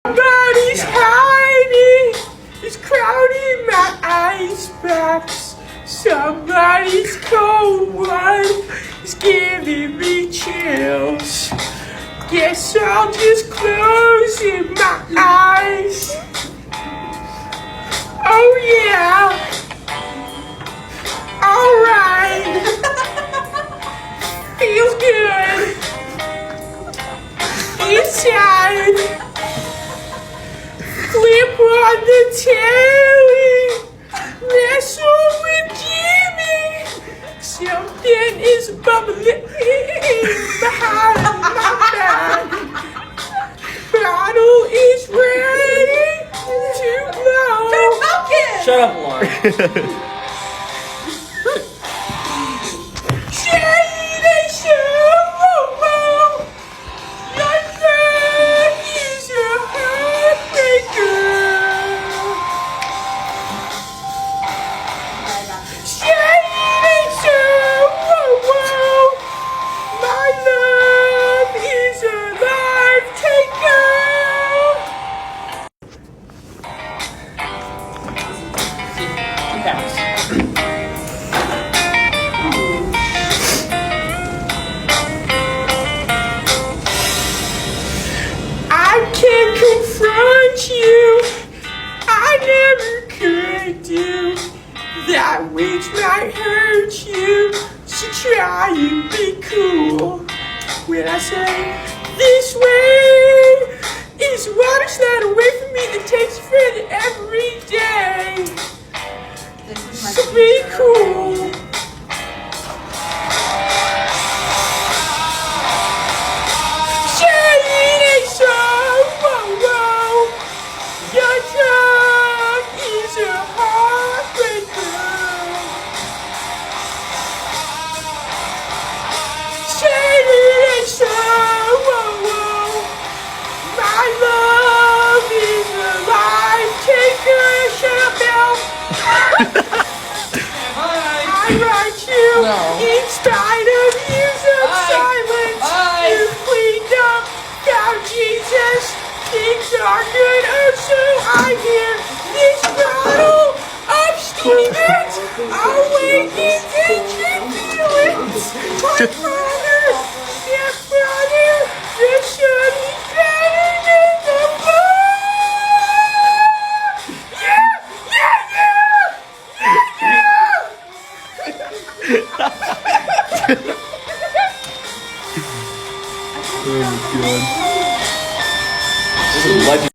Somebody's hiding. It's crowding my icebox. Somebody's cold one is giving me chills. Guess I'll just close my eyes. Oh yeah. Alright. Feels good. Inside. Flip on the telly. Wrestle with Jimmy. Something is bubbling behind my back. Bottle is ready to blow. Shut up, Lauren. I can't confront you. I never could do that which might hurt you. So try and be cool. When I say this way is water slide away from me that takes forever every day. So be cool. In spite of years of silence, you cleaned up, found Jesus. Things are good, oh so I hear this bottle of Stevens awakens in your feelings. My father, stepbrother, the son